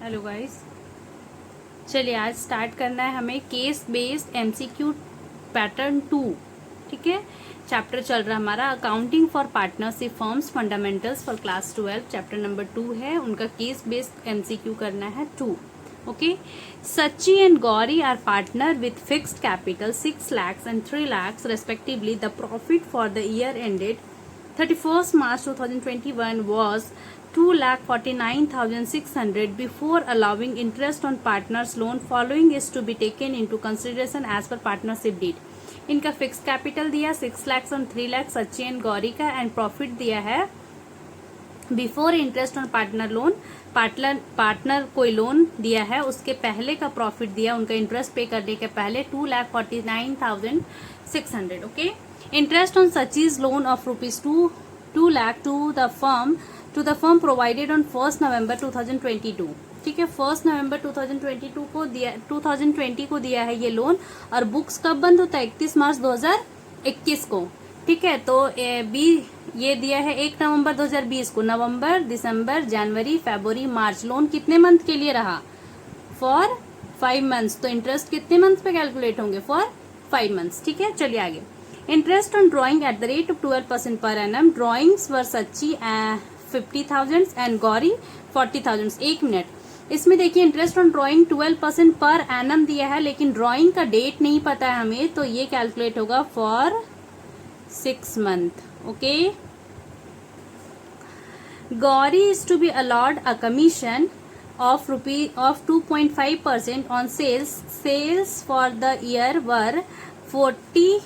Hello guys, चलिए आज start करना है हमें केस बेस्ड एमसीक्यू पैटर्न 2। ठीक है, चैप्टर चल रहा है हमारा accounting for partnership firms fundamentals for class 12। Chapter number 2 है, उनका केस बेस्ड एमसीक्यू करना है 2। Okay, Sachi and Gauri are partner with fixed capital 6 lakhs and 3 lakhs respectively. The profit for the year ended 31st March 2021 was 2,49,600 before allowing interest on partners loan. Following is to be taken into consideration as per partnership deed. इनका fix capital दिया 6 lakhs और 3 lakhs सच्ची and Gauri का, and profit दिया है before interest on partner loan. Partner कोई loan दिया है उसके पहले का प्रॉफिट दिया, उनका इंटरेस्ट पे करने के पहले 2,49,600। Okay, interest on Sachi's loan of ₹2 lakh to the firm provided on 1 November 2022। ठीक है, 1 November 2022 को दिया, 2020 को दिया है ये लोन, और बुक्स कब बंद होता है? 31 मार्च 2021 को। ठीक है, तो ये दिया है 1 नवंबर 2020 को। नवंबर, दिसंबर, जनवरी, फरवरी, मार्च, लोन कितने मंथ के लिए रहा? For 5 months। तो इंटरेस्ट कितने मंथ पे कैलकुलेट होंगे? For 5 months। ठीक है, चलिए आगे। Interest on drawing at the rate of 12% per annum. Drawings वर सच्ची 50,000 एंड गौरी 40,000। 1 मिनट, इसमें देखिए interest on drawing 12% per annum दिया है, लेकिन ड्रॉइंग का डेट नहीं पता है हमें, तो ये कैलकुलेट होगा for 6 months। Okay, Gauri is to be allowed a commission of 2.5% on sales for the year were 40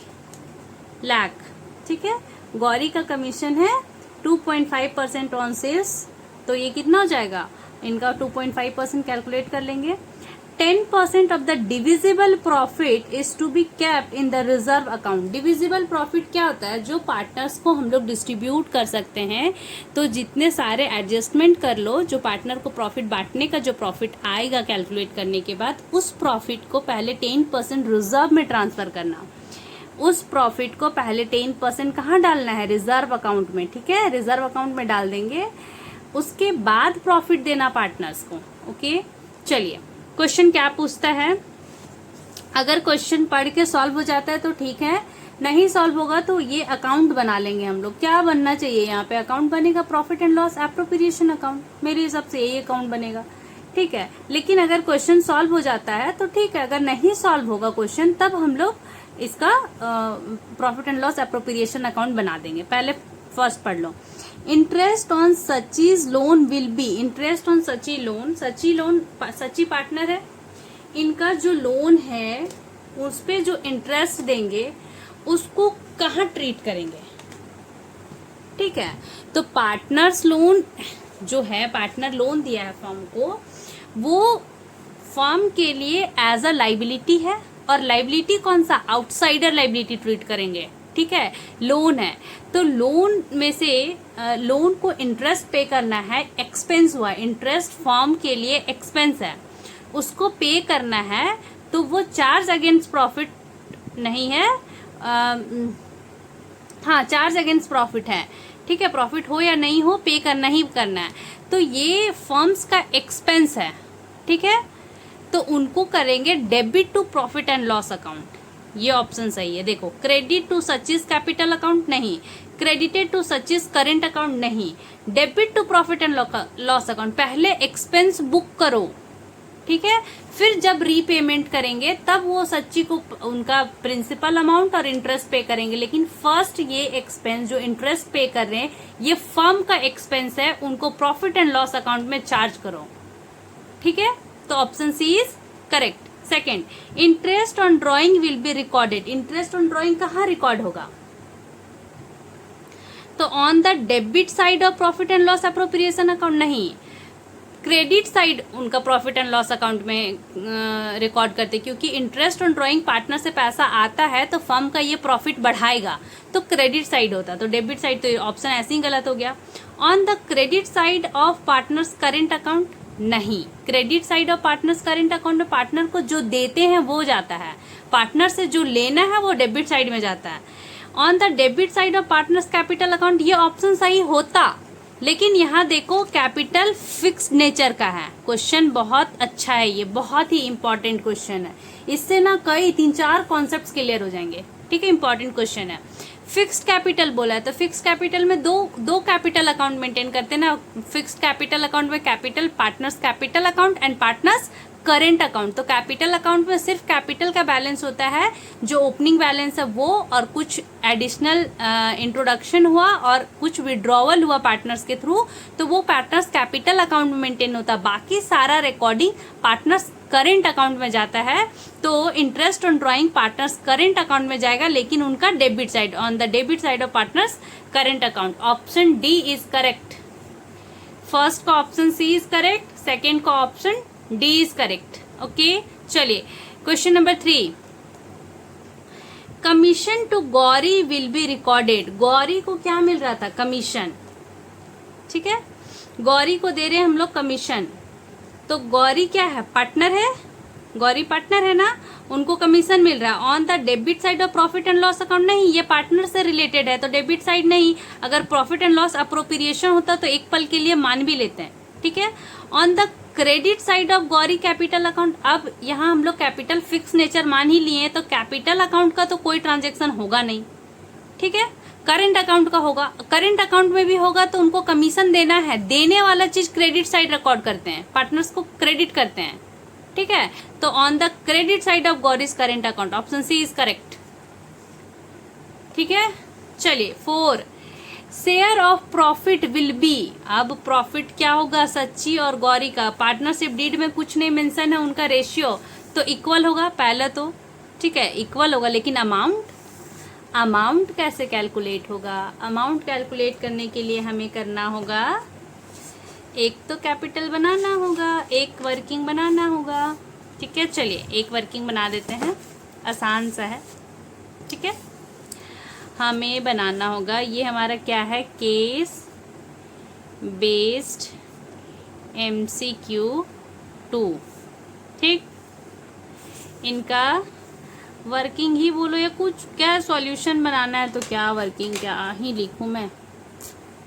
lakh। ठीक है, गौरी का कमीशन है 2.5% ऑन सेल्स, तो ये कितना हो जाएगा? इनका 2.5% कैलकुलेट कर लेंगे। 10% of the divisible profit is to be kept in the reserve account. Divisible profit क्या होता है? जो पार्टनर्स को हम लोग डिस्ट्रीब्यूट कर सकते हैं, तो जितने सारे एडजस्टमेंट कर लो, जो पार्टनर को प्रॉफिट बांटने का जो प्रॉफिट आएगा कैलकुलेट करने के बाद, उस प्रॉफिट को पहले 10% रिजर्व में ट्रांसफर करना। उस प्रॉफिट को पहले 10% कहाँ डालना है? रिजर्व अकाउंट में। ठीक है, रिजर्व अकाउंट में डाल देंगे, उसके बाद प्रॉफिट देना पार्टनर्स को। ओके, चलिए क्वेश्चन क्या पूछता है? अगर क्वेश्चन पढ़ के सॉल्व हो जाता है तो ठीक है, नहीं सॉल्व होगा तो ये अकाउंट बना लेंगे हम लोग। क्या बनना चाहिए यहाँ पे? अकाउंट बनेगा profit and loss appropriation account. मेरे हिसाब से यही अकाउंट बनेगा। ठीक है, लेकिन अगर क्वेश्चन सॉल्व हो जाता है तो ठीक है, अगर नहीं सॉल्व होगा क्वेश्चन तब हम लोग इसका profit and loss appropriation account बना देंगे। पहले फर्स्ट पढ़ लो। Interest on Sachi's loan will be. Interest on Sachi loan, Sachi partner है, इनका जो लोन है उस पे जो इंटरेस्ट देंगे उसको कहाँ ट्रीट करेंगे? ठीक है, तो पार्टनर्स लोन जो है, पार्टनर लोन दिया है फर्म को, वो फर्म के लिए एज अ लाइबिलिटी है, और लाइबिलिटी कौन सा? आउटसाइडर लाइबिलिटी ट्रीट करेंगे। ठीक है, लोन है तो लोन में से लोन को इंटरेस्ट पे करना है, एक्सपेंस हुआ, इंटरेस्ट फर्म के लिए एक्सपेंस है, उसको पे करना है, तो वो चार्ज अगेंस्ट प्रॉफिट नहीं है। हाँ, चार्ज अगेंस्ट प्रॉफिट है। ठीक है, प्रॉफिट हो या नहीं हो, पे करना ही करना है, तो ये फर्म्स का एक्सपेंस है। ठीक है, तो उनको करेंगे debit to profit and loss account. ये ऑप्शन सही है। देखो, credit to Sachi's capital account नहीं, credited to Sachi's current account नहीं, debit to profit and loss account. पहले एक्सपेंस बुक करो, ठीक है, फिर जब रीपेमेंट करेंगे तब वो सच्ची को उनका प्रिंसिपल अमाउंट और इंटरेस्ट पे करेंगे, लेकिन फर्स्ट ये एक्सपेंस जो इंटरेस्ट पे कर रहे हैं ये फर्म का एक्सपेंस है, उनको प्रॉफिट एंड लॉस अकाउंट में चार्ज करो। ठीक है, तो option C is correct. Second, interest on drawing will be recorded. Interest on drawing कहाँ रिकॉर्ड होगा? तो on the debit side of profit and loss appropriation account नहीं, क्रेडिट साइड उनका प्रॉफिट एंड लॉस अकाउंट में record करते, क्योंकि interest on drawing partner से पैसा आता है तो फर्म का ये प्रॉफिट बढ़ाएगा, तो क्रेडिट साइड होता, तो डेबिट साइड, तो ऑप्शन ऐसे ही गलत हो गया। On the credit side of partners current account नहीं, credit side of partners current account में पार्टनर को जो देते हैं वो जाता है, पार्टनर से जो लेना है वो डेबिट साइड में जाता है। On the debit side of partners capital account, ये ऑप्शन सही होता, लेकिन यहाँ देखो कैपिटल फिक्स्ड नेचर का है। क्वेश्चन बहुत अच्छा है, ये बहुत ही इंपॉर्टेंट क्वेश्चन है। इससे ना कई 3-4 कॉन्सेप्ट्स क्लियर हो जाएंगे। ठीक है, इंपॉर्टेंट क्वेश्चन है। फिक्स्ड कैपिटल बोला है तो फिक्स्ड कैपिटल में दो कैपिटल अकाउंट मेंटेन करते हैं ना। फिक्स्ड कैपिटल अकाउंट में capital partners capital account and partners current account. तो कैपिटल अकाउंट में सिर्फ कैपिटल का बैलेंस होता है, जो ओपनिंग बैलेंस है वो, और कुछ एडिशनल इंट्रोडक्शन हुआ और कुछ विड्रॉवल हुआ पार्टनर्स के थ्रू, तो वो पार्टनर्स कैपिटल अकाउंट में मेंटेन होता है। बाकी सारा रिकॉर्डिंग पार्टनर्स करेंट अकाउंट में जाता है। तो interest on drawing partners current account में जाएगा, लेकिन उनका debit side, on the debit side of partners current account. Option D is correct. First का option C is correct, second का option D is correct. Okay, चलिए question number 3। Commission to Gauri will be recorded. Gauri को क्या मिल रहा था? Commission. ठीक है, गौरी को दे रहे हैं हम लोग कमीशन। तो गौरी क्या है? पार्टनर है। गौरी पार्टनर है ना, उनको कमीशन मिल रहा है। On the debit side of profit and loss account नहीं, ये पार्टनर से रिलेटेड है तो डेबिट साइड नहीं। अगर प्रॉफिट एंड लॉस अप्रोप्रिएशन होता तो एक पल के लिए मान भी लेते हैं। ठीक है, on the credit side of Gauri capital account. अब यहाँ हम लोग कैपिटल फिक्स नेचर मान ही लिए हैं, तो कैपिटल अकाउंट का तो कोई ट्रांजेक्शन होगा नहीं। ठीक है, करेंट अकाउंट का होगा। करेंट अकाउंट में भी होगा तो उनको कमीशन देना है। देने वाला चीज क्रेडिट साइड रिकॉर्ड करते हैं, पार्टनर्स को क्रेडिट करते हैं। ठीक है, तो on the credit side of Gauri's current account, option C is correct. ठीक है, चलिए 4, share of profit will be. अब प्रॉफिट क्या होगा? सच्ची और गौरी का पार्टनरशिप डीड में कुछ नहीं मेंशन है, उनका रेशियो तो इक्वल होगा पहले तो। ठीक है, इक्वल होगा, लेकिन अमाउंट कैसे कैलकुलेट होगा? अमाउंट कैलकुलेट करने के लिए हमें करना होगा, एक तो कैपिटल बनाना होगा, एक वर्किंग बनाना होगा। ठीक है, चलिए एक वर्किंग बना देते हैं, आसान सा है। ठीक है, हमें बनाना होगा, ये हमारा क्या है? Case based MCQ 2। ठीक, इनका वर्किंग ही बोलो या कुछ, क्या सॉल्यूशन बनाना है तो क्या वर्किंग क्या ही लिखूं मैं।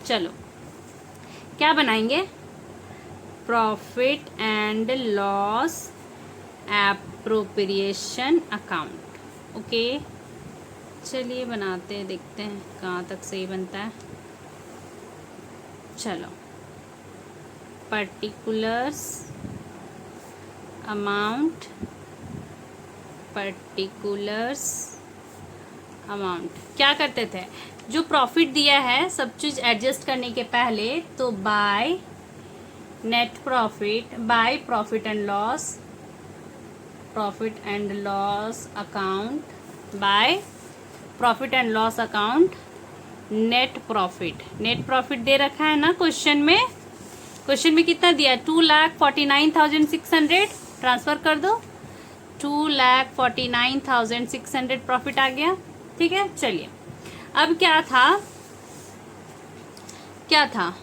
चलो क्या बनाएंगे? Profit and loss appropriation account. Okay, चलिए बनाते हैं, देखते हैं कहाँ तक सही बनता है। चलो, पर्टिकुलर्स अमाउंट, पर्टिकुलर्स अमाउंट क्या करते थे? जो प्रॉफिट दिया है सब चीज़ एडजस्ट करने के पहले, तो by net profit, by profit and loss, profit and loss account, by profit and loss account net profit. Net profit दे रखा है ना क्वेश्चन में। क्वेश्चन में कितना दिया? 2,49,600। ट्रांसफर कर दो, 2,49,600 प्रॉफिट आ गया। ठीक है, चलिए अब क्या था?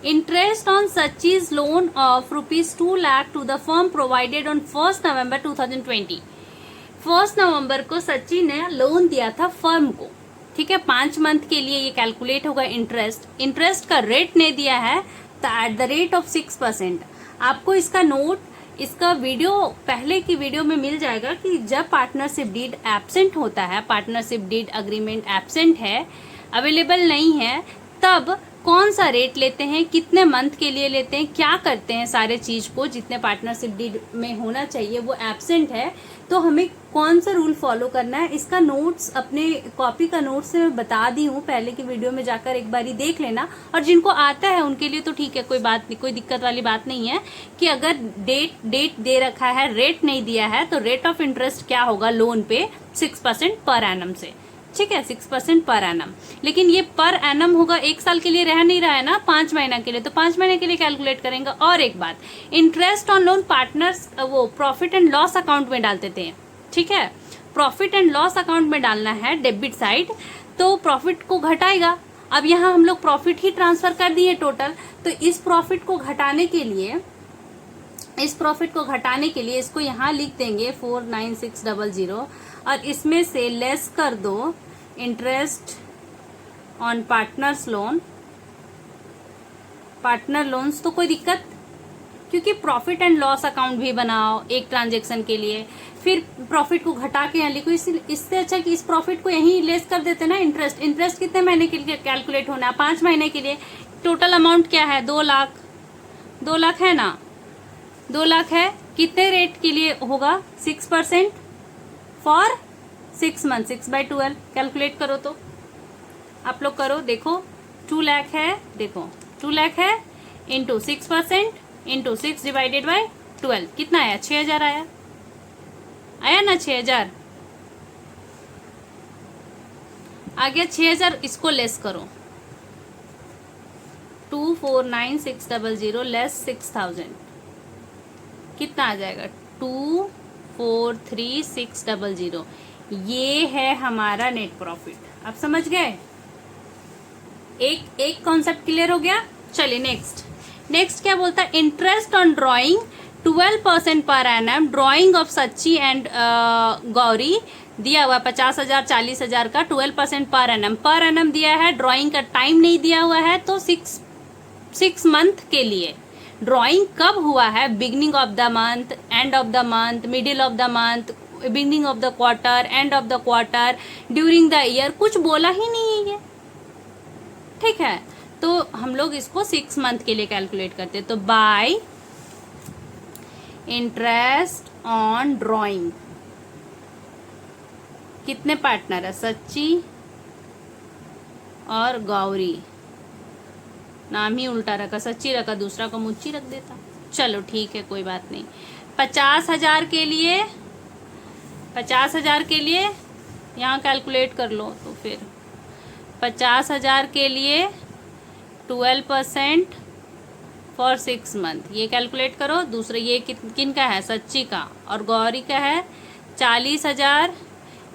Interest on Sachi's loan of ₹2 lakh to the firm provided on 1 November 2020। 1 नवंबर को सच्ची ने लोन दिया था फर्म को। ठीक है, 5 मंथ के लिए ये कैलकुलेट होगा इंटरेस्ट का रेट नहीं दिया है तो एट द रेट ऑफ 6%। आपको इसका नोट, इसका वीडियो पहले की वीडियो में मिल जाएगा कि जब पार्टनरशिप डीड एब्सेंट होता है, पार्टनरशिप डीड अग्रीमेंट एब्सेंट है, अवेलेबल नहीं है, तब कौन सा रेट लेते हैं, कितने मंथ के लिए लेते हैं, क्या करते हैं, सारे चीज को जितने पार्टनरशिप डीड में होना चाहिए वो एब्सेंट है, तो हमें कौन सा रूल फॉलो करना है। इसका नोट्स अपने कॉपी का नोट्स से मैं बता दी हूँ, पहले की वीडियो में जाकर एक बारी देख लेना। और जिनको आता है उनके लिए तो ठीक है, कोई बात नहीं, कोई दिक्कत वाली बात नहीं है कि अगर डेट दे रखा है, रेट नहीं दिया है, तो रेट ऑफ इंटरेस्ट क्या होगा लोन पे? 6% पर एनम से। ठीक है, 6% पर एनम। लेकिन ये पर एनम होगा, 1 साल के लिए रह नहीं रहा है ना, 5 महीना के लिए, तो 5 महीने के लिए कैलकुलेट करेंगे। और एक बात, इंटरेस्ट ऑन लोन पार्टनर्स वो प्रॉफिट एंड लॉस अकाउंट में डालते थे। ठीक है, प्रॉफिट एंड लॉस अकाउंट में डालना है डेबिट साइड, तो प्रॉफिट को घटाएगा। अब यहाँ हम लोग प्रॉफिट ही ट्रांसफर कर दिए टोटल, तो इस प्रॉफिट को घटाने के लिए इसको यहाँ लिख देंगे 49600 और इसमें से लेस कर दो interest on partners loan, partner loans तो कोई दिक्कत, क्योंकि प्रॉफिट एंड लॉस अकाउंट भी बनाओ एक ट्रांजेक्शन के लिए, फिर प्रॉफिट को घटा के यहाँ लिखो। इससे अच्छा कि इस प्रॉफिट को यहीं लेस कर देते ना। इंटरेस्ट कितने महीने के लिए कैलकुलेट होना है? 5 महीने के लिए। टोटल अमाउंट क्या है? 2 लाख। 2 लाख है ना? 2 लाख है। कितने रेट के लिए होगा? 6% फॉर 6 मंथ। 6/12 कैलकुलेट करो तो आप लोग करो, देखो 2 लाख है, देखो 2 लाख है इंटू 6% इंटू 6 डिवाइडेड बाई 12 कितना आया? 6,000 आया ना? 6,000 आ गया। 6,000 इसको लेस करो, 249,600 लेस 6,000 कितना आ जाएगा? 243,600। ये है हमारा नेट प्रॉफिट। आप समझ गए? एक कॉन्सेप्ट क्लियर हो गया। चलिए नेक्स्ट क्या बोलता है? Interest on drawing 12% per annum. Drawing of सच्ची एंड गौरी दिया हुआ 50,000 40,000 का 12% पर एनम दिया है। ड्रॉइंग का टाइम नहीं दिया हुआ है, तो 6 मंथ के लिए। ड्रॉइंग कब हुआ है? Beginning of the month, end of the month, middle of the month, beginning of the quarter, end of the quarter, during the year. कुछ बोला ही नहीं है ये, ठीक है। तो हम लोग इसको 6 मंथ के लिए कैलकुलेट करते हैं। तो बाय इंटरेस्ट ऑन ड्रॉइंग, कितने पार्टनर है? सच्ची और गौरी। नाम ही उल्टा रखा, सच्ची रखा, दूसरा को मुच्ची रख देता। चलो ठीक है, कोई बात नहीं। 50,000 के लिए, 50,000 के लिए यहाँ कैलकुलेट कर लो। तो फिर 50,000 के लिए 12% फॉर 6 मंथ, ये कैलकुलेट करो। दूसरा ये किन का है? सच्ची का। और गौरी का है 40,000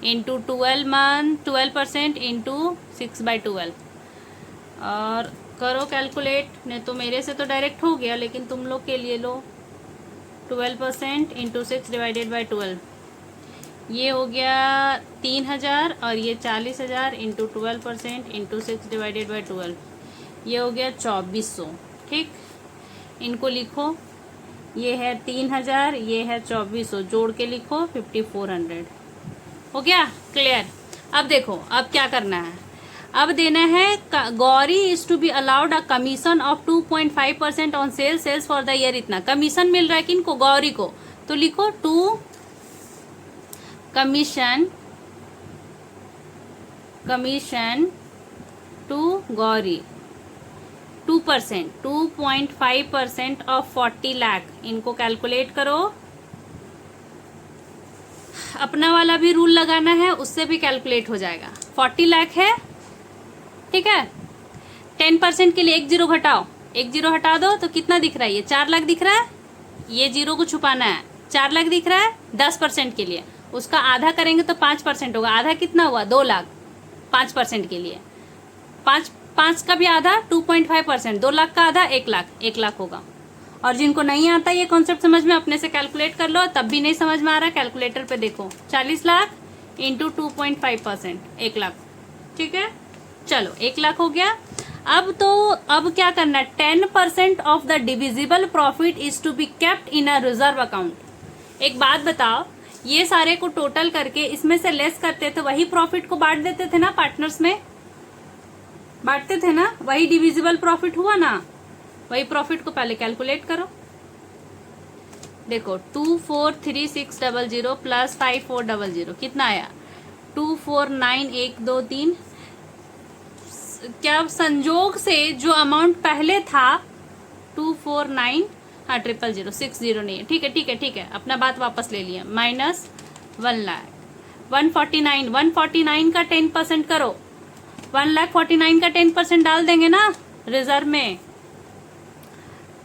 इंटू 12% इंटू 6/12। और करो कैलकुलेट, नहीं तो मेरे से तो डायरेक्ट हो गया, लेकिन तुम लोग के लिए लो। 12% इंटू 6 डिवाइडेड बाई 12, ये हो गया 3,000। और ये 40,000 इंटू 12% इंटू 6 डिवाइडेड बाई 12, ये हो गया 2,400। ठीक, इनको लिखो। ये है 3,000, ये है 2,400, जोड़ के लिखो 5,400। हो गया क्लियर? अब देखो, अब क्या करना है? अब देना है Gauri is to be allowed a commission of 2.5% on sales for the year. इतना कमीशन मिल रहा है किनको? गौरी को। तो लिखो 2 commission to Gauri 2%, 2.5% of 40 lakh. इनको कैलकुलेट करो। अपना वाला भी रूल लगाना है, उससे भी कैलकुलेट हो जाएगा। 40 लाख है, ठीक है। 10% के लिए 1 0 घटाओ, 1 0 हटा दो तो कितना दिख रहा है? ये 4 लाख दिख रहा है। ये 0 को छुपाना है। 4 लाख दिख रहा है। 10% के लिए उसका आधा करेंगे तो 5% होगा। आधा कितना हुआ? 2 लाख। 5% के लिए 5 का भी आधा 2.5%। 2 लाख का आधा 1 लाख, 1 लाख होगा। और जिनको नहीं आता ये कॉन्सेप्ट समझ में, अपने से कैलकुलेट कर लो। तब भी नहीं समझ में आ रहा, कैलकुलेटर पे देखो। 40 लाख इंटू 2.5%, 1 लाख। ठीक है, चलो 1 लाख हो गया। अब क्या करना है? 10% of the divisible profit is to be kept in a reserve account. एक बात बताओ, ये सारे को टोटल करके इसमें से लेस करते थे, वही प्रॉफिट को बांट देते थे ना? पार्टनर्स में बांटते थे ना? वही डिविजिबल प्रॉफिट हुआ ना? वही प्रॉफिट को पहले कैलकुलेट करो। देखो 243,600 प्लस 5400 कितना आया? 249,123। क्या संजोग से जो अमाउंट पहले था 249, हाँ 000 नहीं है। ठीक है ठीक है ठीक है, अपना बात वापस ले लिया। माइनस 1 लाख 149 का 10% करो। 1,49,000 का 10% डाल देंगे ना रिजर्व में।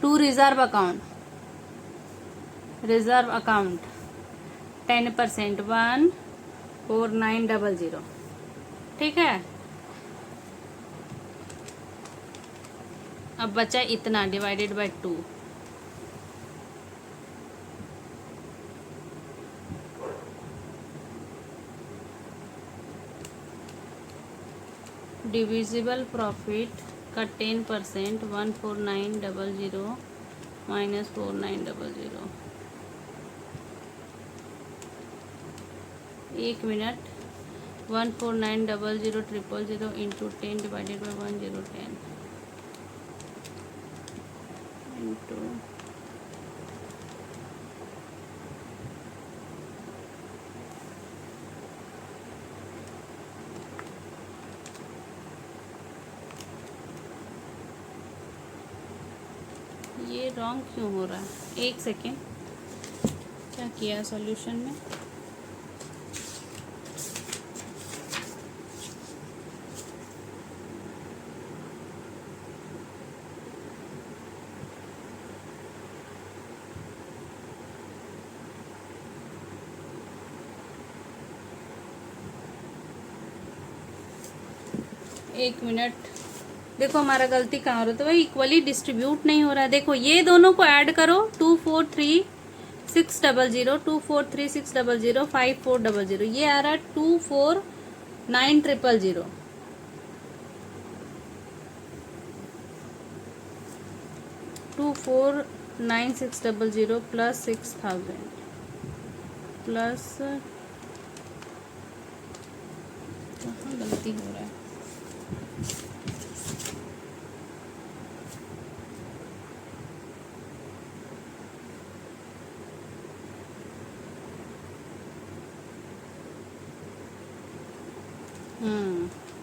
To reserve account 10% 14900। ठीक है, अब बचा इतना डिवाइडेड बाय 2। डिविजिबल प्रॉफिट का 10% 14900 minus 4900, 1 minute, 1490000 into 10 divided by 1010 into ये रॉन्ग क्यों हो रहा है? एक सेकेंड, क्या किया सॉल्यूशन में? एक मिनट, देखो हमारा गलती कहाँ हो रहा था भाई, इक्वली डिस्ट्रीब्यूट नहीं हो रहा है। देखो ये दोनों को ऐड करो, 243600, 243600, 5400, ये आ रहा है 249000, 249600 प्लस 6000 प्लस, कहाँ गलती हो रहा है?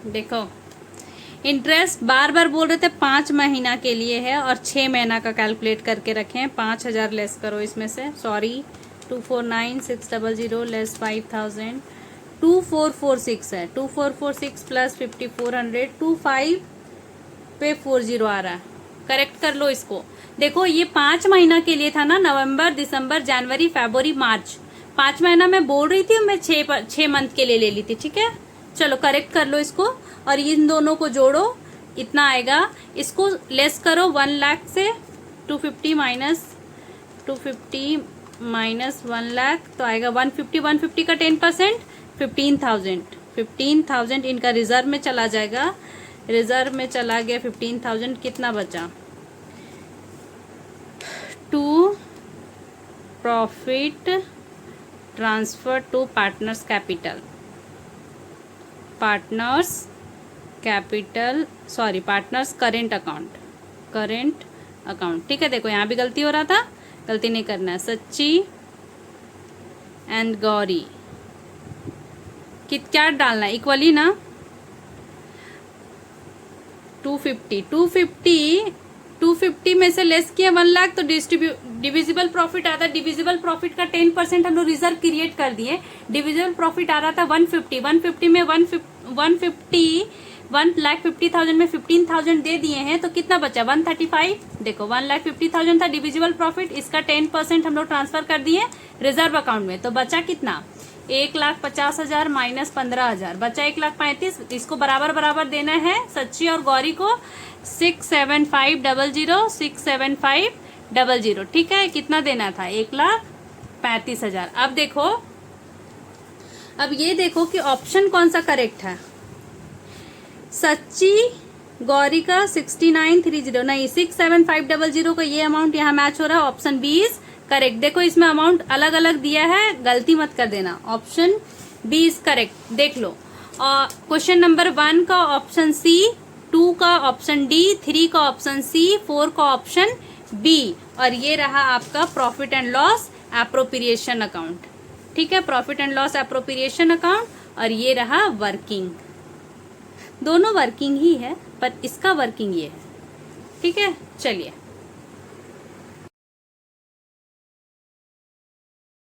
देखो इंटरेस्ट बार बार बोल रहे थे 5 महीना के लिए है और 6 महीना का कैलकुलेट करके रखें। 5000 लेस करो इसमें से, सॉरी 249600 लेस 5000, 2446 है, 2446 प्लस 5400, 25 पे 40 आ रहा है। करेक्ट कर लो इसको। देखो ये 5 महीना के लिए था ना, नवंबर दिसंबर जनवरी फरवरी मार्च, 5 महीना मैं बोल रही थी, मैं 6 मंथ के लिए ले ली थी। ठीक है, चलो करेक्ट कर लो इसको और इन दोनों को जोड़ो, इतना आएगा। इसको लेस करो 1 लाख से, 250 माइनस 1 लाख तो आएगा 150, 150 का 10% 15,000, 15,000 इनका रिजर्व में चला जाएगा। रिजर्व में चला गया 15,000, कितना बचा? To profit transfer to partners capital, partners current account. ठीक है, देखो यहाँ भी गलती हो रहा था, गलती नहीं करना है। सच्ची एंड गौरी क्या डालना है? इक्वली ना, 250 में से लेस किया 1 लाख तो डिविजिबल प्रॉफिट आता है। डिविजिबल प्रॉफिट का 10% हम लोग रिजर्व क्रिएट कर दिए। डिविजिबल प्रॉफिट आ रहा था 150 में 1,50,000 में 15,000 दे दिए हैं तो कितना बचा? 135। देखो 1,50,000 था डिविजिबल प्रॉफिट, इसका 10% हम लोग ट्रांसफर कर दिए रिजर्व अकाउंट में, तो बचा कितना? 1,50,000 माइनस 15,000 बचा 1,35,000। इसको बराबर बराबर देना है सच्ची और गौरी को, 67500 67500। ठीक है, कितना देना था? 1,35,000। अब ये देखो कि ऑप्शन कौन सा करेक्ट है। सच्ची गौरी का 6930 नहीं, 67500 का ये अमाउंट यहाँ मैच हो रहा है। Option B is correct. देखो इसमें अमाउंट अलग अलग दिया है, गलती मत कर देना। ऑप्शन बी इज करेक्ट, देख लो। क्वेश्चन नंबर 1 का ऑप्शन सी, 2 का ऑप्शन डी, 3 का ऑप्शन सी, 4 का ऑप्शन बी, और ये रहा आपका profit and loss appropriation account. ठीक है, profit and loss appropriation account, और ये रहा वर्किंग। दोनों वर्किंग ही है पर इसका वर्किंग ये है। ठीक है, चलिए।